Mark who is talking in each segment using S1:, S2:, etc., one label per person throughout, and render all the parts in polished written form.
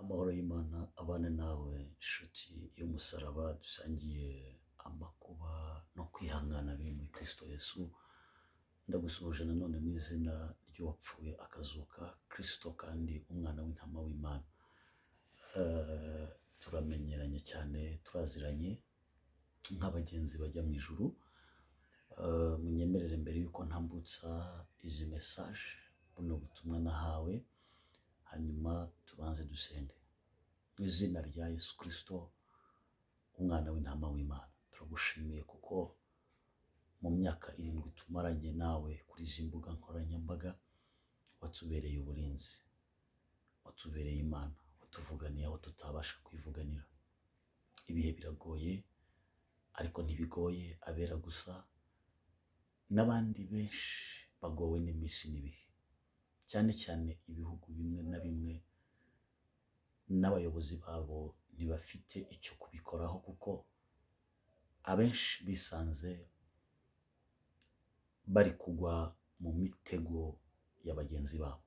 S1: Amahoro y'Imana abane nawe nshuti y'umusaraba dusangiye amakuba no kwihangana biri muri Kristo Yesu. Ndagusuhuje nanone mu izina ry'uwapfuye akazuka Kristo kandi umwana w'intama w'Imana. Turamenyeranye cyane, turaziranye nk'abagenzi bajya mu ijuru. Munyemerere mbere yuko ntambutsa izi message buno butumwa nahawe, hanyuma tubanze dusenge. Mu izina rya Yesu Kristo umwana w'intama w'Imana, turagushimiye kuko mu myaka 7 tumaranye nawe kuri izi mbuga nkoranyambaga watubereye uburinzi, watubereye Imana, watuvuganiye aho tutabasha kwivuganira. Ibihe biragoye ariko ntibigoye abera gusa, n'abandi benshi bagowe n'iminsi n'ibihe, cyane cyane ibihugu bimwe na bimwe n'abayobozi babo ntibafite icyo kubikoraho, kuko abenshi bisanze bari kugwa mu mitego ya bagenzi babo.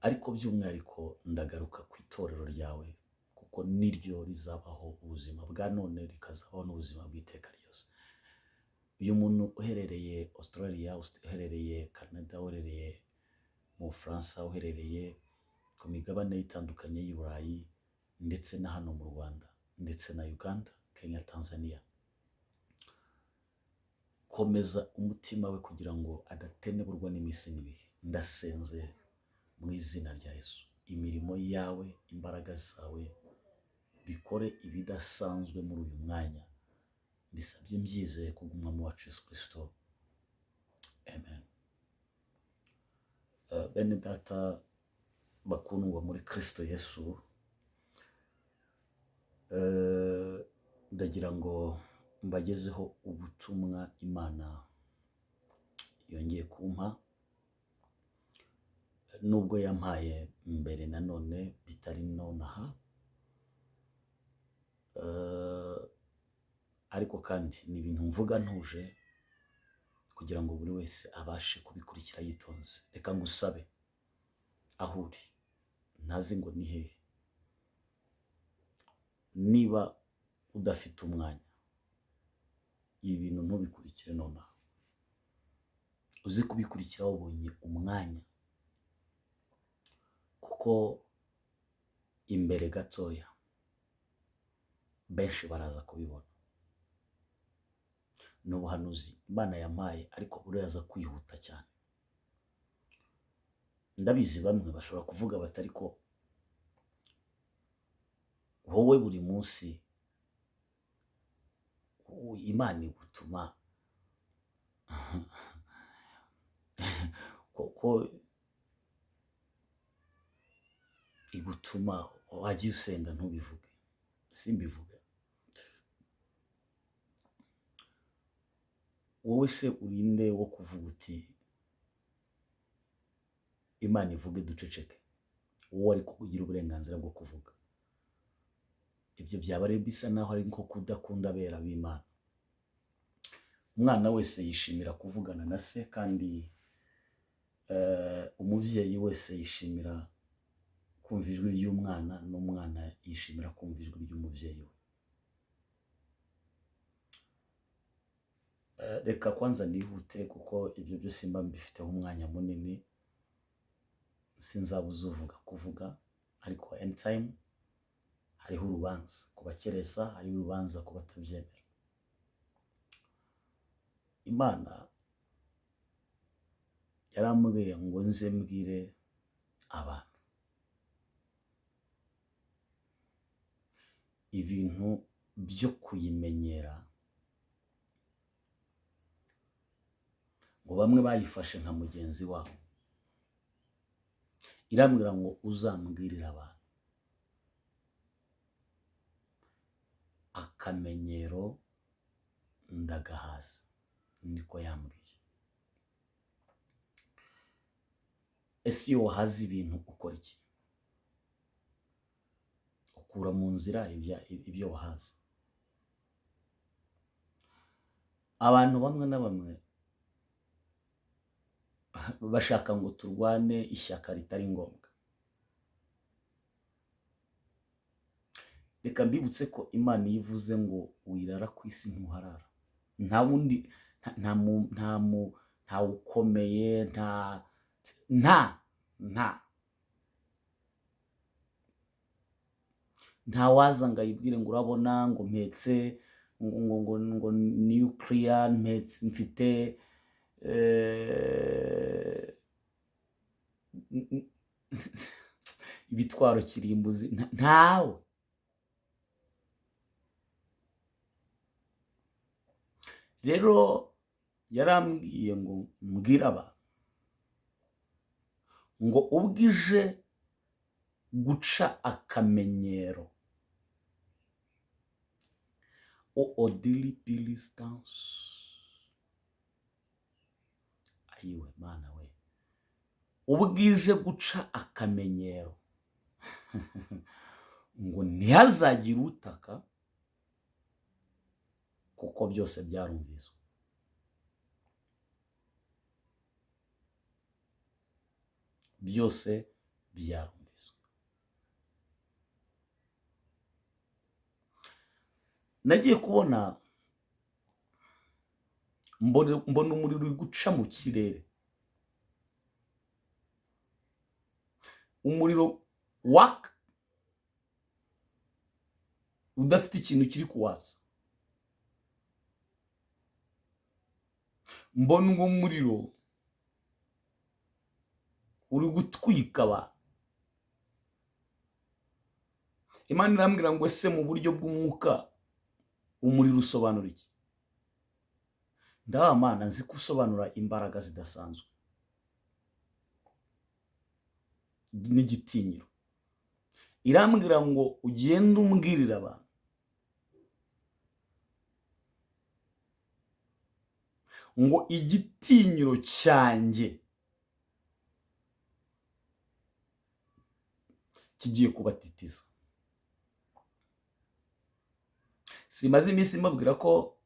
S1: Ariko by'umwihariko ndagaruka ku itorero ryawe, kuko niryo rizabaho ubuzima bwa none, rikazabaho n'ubuzima bw'iteka ryose. Uyu muntu uherereye Australia, uherereye Canada, uherereye mu Bufaransa, uherereye ku migabane itandukanye y'i Burayi ndetse na hano mu Rwanda ndetse na Uganda, Kenya, Tanzania, komeza umutima we kugira ngo adateneburwa n'iminsi n'ibihe. Ndasenze mu izina rya Yesu, imirimo yawe, imbaraga zawe bikore ibidasanzwe muri uyu mwanya. Bisabye mbyizeye kubw'umwami wacu Yesu Kristo, amen. Bene data bakundwa muri Kristo Yesu, ndagira ngo mbagezeho ubutumwa Imana yongeye kumpa, nubwo yampaye mbere nanone bitari nonaha, ariko kandi ni ibintu mvuga ntuje kugira ngo buri wese abashe kubikurikira yitonze. Reka ngusabe aho uri, ntazi ngo ni hehe, niba udafite umwanya ibi bintu ntubikurikire nonaha, uzi kubikurikira wabonye umwanya, kuko imbere gatoya benshi baraza kubibona. N'ubuhanuzi Imana yampaye, ariko buraza kwihuta cyane. Ndabizi bamwe bashobora kuvuga bati ariko wowe buri munsi Imana igutuma ko igutuma wagiye usenga ntubivuge. Simbivuga. Wowe se urinde wo kuvuga uti Imana ivuge duceceke? Wowe ariko kugira uburenganzira bwo kuvuga. Ibyo byaba ari bisa naho ari nko kudakunda abera b'Imana. Umwana wese yishimira kuvugana na se, kandi umubyeyi wese yishimira kumva ijwi ry'umwana, n'umwana yishimira kumva ijwi ry'umubyeyi we. Reka kwanza nihute kuko ibyo byose mba mbifiteho umwanya munini, sinzabuza uvuga kuvuga, ariko anytime hariho urubanza ku bakereza, hariho urubanza ku batabyemera. Imana yarambwiye ngo nze mbwire abantu ibintu byo kuyimenyera, ngo bamwe bayifashe nka mugenzi wabo. Irambwira ngo uzambwirira abantu akamenyero ndagahaza, niko yambwiye. Ese iyo wahaze ibintu ukora iki? Ukura mu nzira ibyo wahaze. Abantu bamwe na bamwe bashaka ngo turwane ishyaka ritari ngombwa. reka mbibutse ko Imana iyo ivuze ngo wirara ku isi ntuharara. Nta wundi, nta ukomeye, nta waza ngo ayibwire ngo urabona ngo mpetse ngo nuclear, mfite ibitwaro kirimbuzi, ntawe. Rero yarambwiye ngo mbwira abantu ngo ubwije guca akamenyero odili pilistance, ayiwe mana we, ubwije guca akamenyero ngo ntihazagire utaka kuko byose byarumviswe. Byose byarumviswe. Nagiye kubona mbona umuriro uri guca mu kirere, umuriro waka udafite ikintu kiri kuwasa. Mbona uwo muriro uri gutwika abantu. Imana irambwira ngo ese mu buryo bw'umwuka umuriro usobanura iki? Mana nzi ko usobanura imbaraga zidasanzwe n'igitinyiro. Irambwira ngo ugende umbwirira abantu ngo igitinyiro cyanjye kigiye kubatitiza. Simaze iminsi mbabwira ko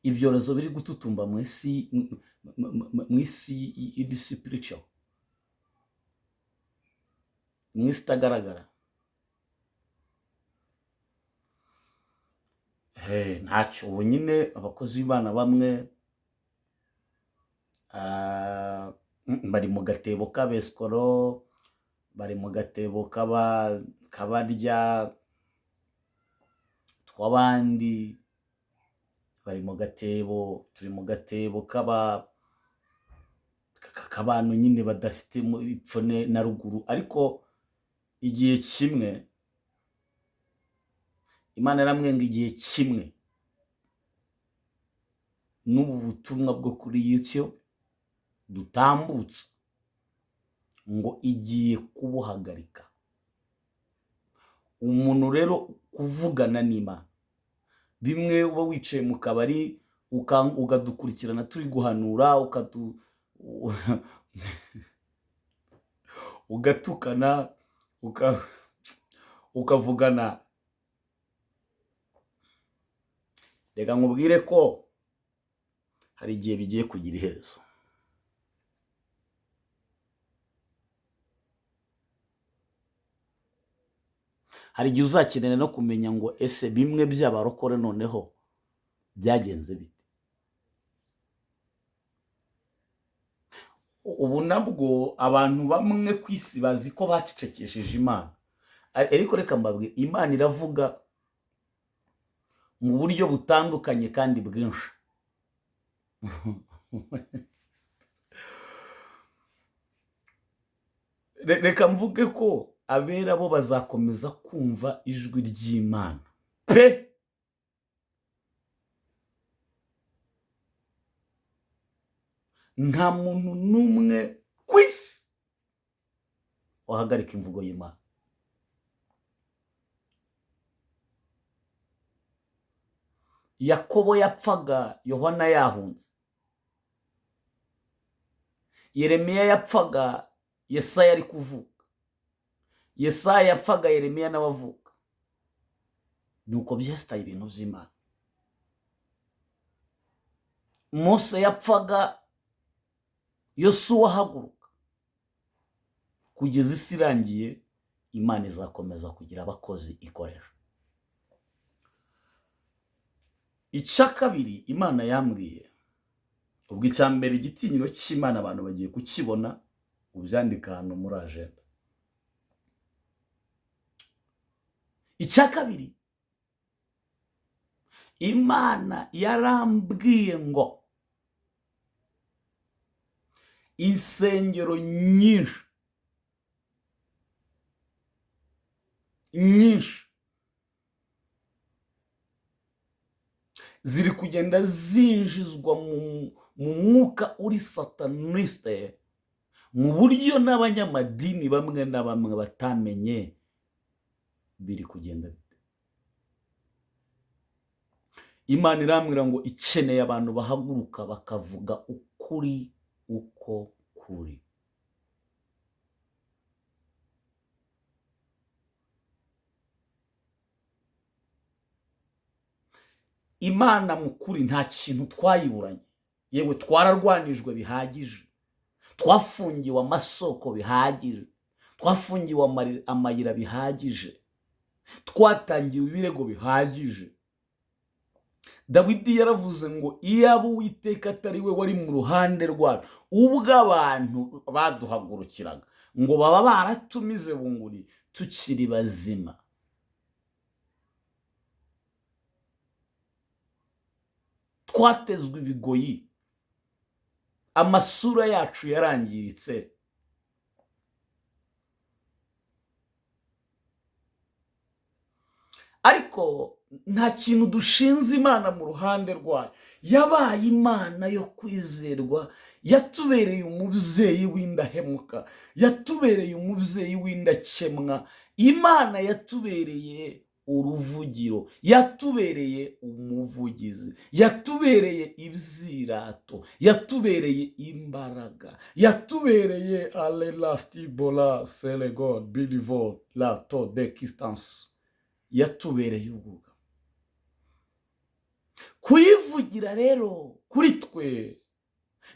S1: ibyorezo biri gututumba mu isi iri spiritual, mu isi itagaragara. Ntacyo ubu nyine abakozi b'Imana bamwe bari mu gatebo k'abesikoro, bari mu gatebo kabarya tw'abandi, bari mu gatebo, turi mu gatebo k'abantu nyine badafite ipfune na ruguru. Ariko igihe kimwe Imana yaramwenga, igihe kimwe n'ubu butumwa bwo kuri YouTube dutambutse ngo igiye kubuhagarika. Umuntu rero kuvugana n'Imana, bimwe uba wicaye mu kabari ukadukurikirana turi guhanura, ugatukana, ukavugana. Reka nkubwire ko hari igihe bigiye kugira iherezo. Hari igihe uzakenera no kumenya ngo ese bimwe by'abarokore noneho byagenze bite. Ubu nabwo abantu bamwe ku isi bazi ko bacecekesheje Imana, ariko reka mbabwire, Imana iravuga mu buryo butandukanye kandi bwinshi. Reka mvuge ko abera bo bazakomeza kumva ijwi ry'Imana pe. Nta muntu n'umwe ku isi wahagarika imvugo y'Imana. Yakobo yapfaga Yohana yahunze, Yeremiya yapfaga Yesaya ari kuvuka, Yesaya yapfaga Yeremiya nawe avuka. Nuko byestaye ibintu by'Imana. Mose yapfaga Yosuwa ahaguruka, kugeza isi irangiye Imana izakomeza kugira abakozi ikoresha. Icya kabiri Imana yambwiye, ubwo icya mbere igitinyiro cy'Imana abantu bagiye kukibona, ubyandika hano muri ajenda. Icya kabiri Imana yarambwiye ngo insengero nyinshi ziri kugenda zinjizwa mu mwuka uri sataniste, mu buryo n'abanyamadini bamwe na bamwe batamenye biri kugenda bite. Imana irambwira ngo ikeneye abantu bahaguruka bakavuga ukuri uko kuri. Imana mu kuri nta kintu twayiburanye, yewe twararwanijwe bihagije, twafungiwe amasoko bihagije, twafungiwe amayira bihagije, twatangiwe ibirego bihagije. Dawidi yaravuze ngo iyaba Uwiteka atari we wari mu ruhande rwacu ubwo abantu baduhagurukiraga, ngo baba baratumize bunguri tukiri bazima. Twatezwe ibigoyi, amasura yacu yarangiritse. Ariko nta kintu dushinze Imana mu ruhande rwayo. Yabaye Imana yo kwizerwa, yatubereye umubyeyi w'indahemuka, yatubereye umubyeyi w'indakemwa. Imana yatubereye uruvugiro, yatubereye umuvugizi, yatubereye ibyirato, yatubereye imbaraga, yatubereye alelastibola selegod bilivo lato de distance, yatubereye ubwuga. Kuyivugira rero kuri twe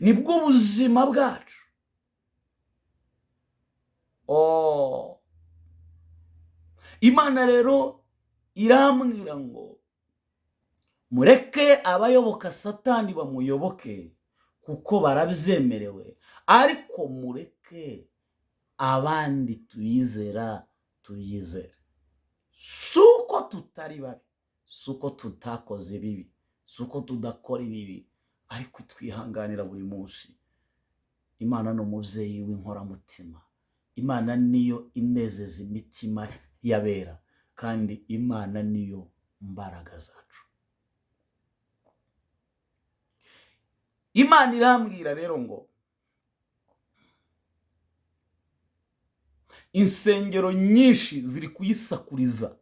S1: nibwo buzima bwacu. Imana rero irambwira ngo mureke abayoboka Satani bamuyoboke kuko barabyemerewe, ariko mureke abandi tuyizera tuyizere. Suko tutari babi, suko tutakoze bibi, suko tudakora ibibi, ariko twihanganira buri munsi. Imana ni umubyeyi w'inkoramutima, Imana niyo inezeza imitima y'abera, kandi Imana niyo mbaraga zacu. Imana irambwira rero ngo insengero nyinshi ziri kuyisakuriza.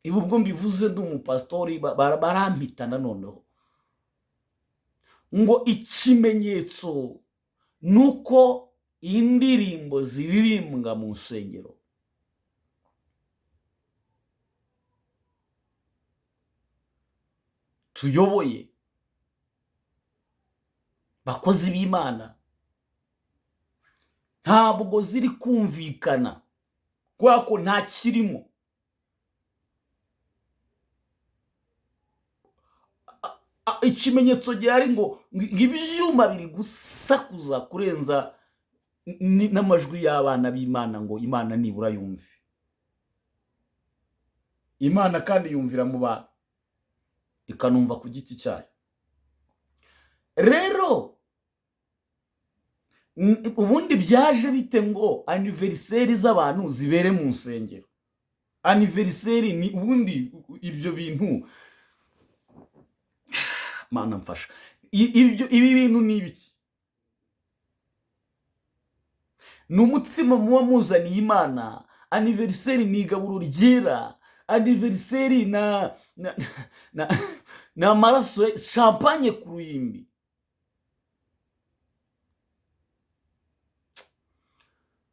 S1: Ibi ubwo mbivuze ndi umupasitori barampitana noneho ngo ikimenyetso nuko indirimbo ziririmbwa mu nsengero tuyoboye, bakozi b'Imana, ntabwo ziri kumvikana kubera ko nta kirimo. Ikimenyetso gihari ngo ibyuma biri gusakuza kurenza n'amajwi y'abana b'Imana, ngo Imana nibura yumve. Imana kandi yumvira mu bantu, ikanumva ku giti cyayo. Rero ubundi byaje bite ngo anniversaire z'abantu zibere mu nsengero? Anniversaire ni ubundi ibyo bintu, Mana mfasha, ibi bintu ni ibiki? Ni umutsima muba muzaniye Imana. Anniversaire ni igaburo ryera. Anniversaire na amaraso champagne ku ruhimbi.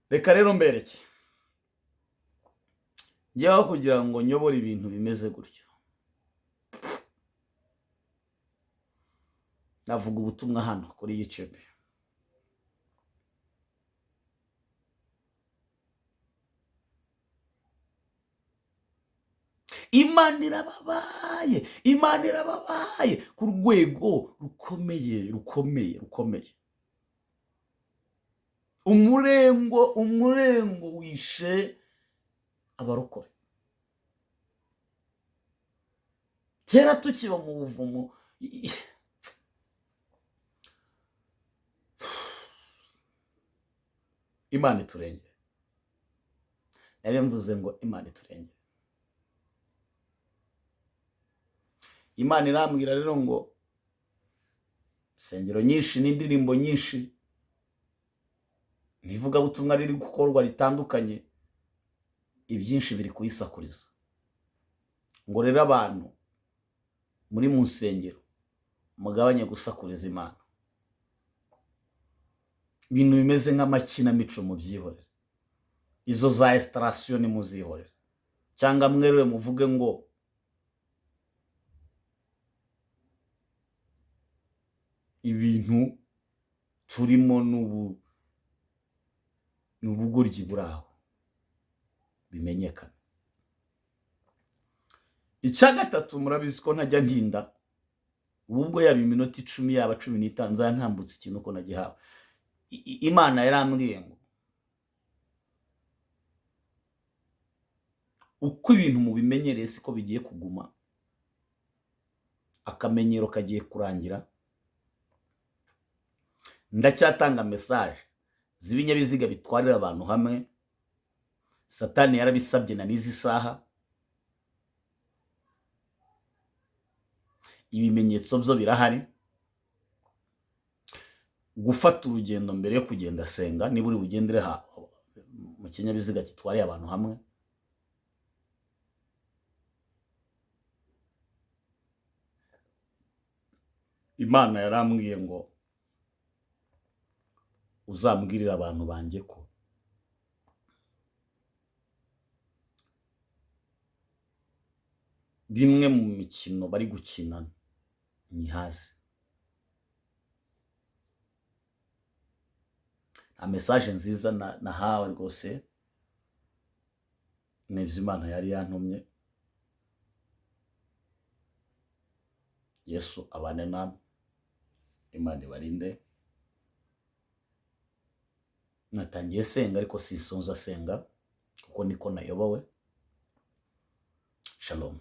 S1: Reka rero mbereke, njyewe kugira ngo nyobore ibintu bimeze gutyo, navuga ubutumwa hano kuri YouTube. Imana irababaye, Imana irababaye ku rwego rukomeye. Umurengo wishe abarokore. Kera tukiba mu buvumo, Imana iturengere. Nari mvuze ngo Imana iturengere. Imana irambwira rero ngo insengero nyinshi n'indirimbo nyinshi n'ivugabutumwa riri gukorwa ritandukanye, ibyinshi biri kuyisakuriza. Ngo rero abantu muri mu nsengero mugabanye gusakuriza Imana. Ibintu bimeze nk'amakinamico mu byihorere, izo za estarasiyo ni muzihorere, cyangwa mwerewe muvuge ngo ibintu turimo n'ubugoryi buraho bimenyekana. Icya gatatu, murabizi ko ntajya ntinda, ubwo yaba iminota 10 yaba 15 nzantambutse ikintu ko nagihawe. Imana yarambwiye ngo uko ibintu mubimenyereye siko bigiye kuguma, akamenyero kagiye kurangira. Ndacyatanga message z'ibinyabiziga bitwarira abantu hamwe. Satani yarabisabye na nizi saha, ibimenyetso byo birahari. Gufata urugendo mbere yo kugenda senga, niba uri bugendere mu kinyabiziga kitwariye abantu hamwe. Imana yarambwiye ngo uzambwirira abantu banjye ko bimwe mu mikino bari gukina nyihaze. A message nziza nahawe rwose, n'ibyo Imana yari yantumye. Yesu abane namwe, Imana ibarinde. Natangiye senga ariko sisonza senga kuko niko nayobowe. Shalom.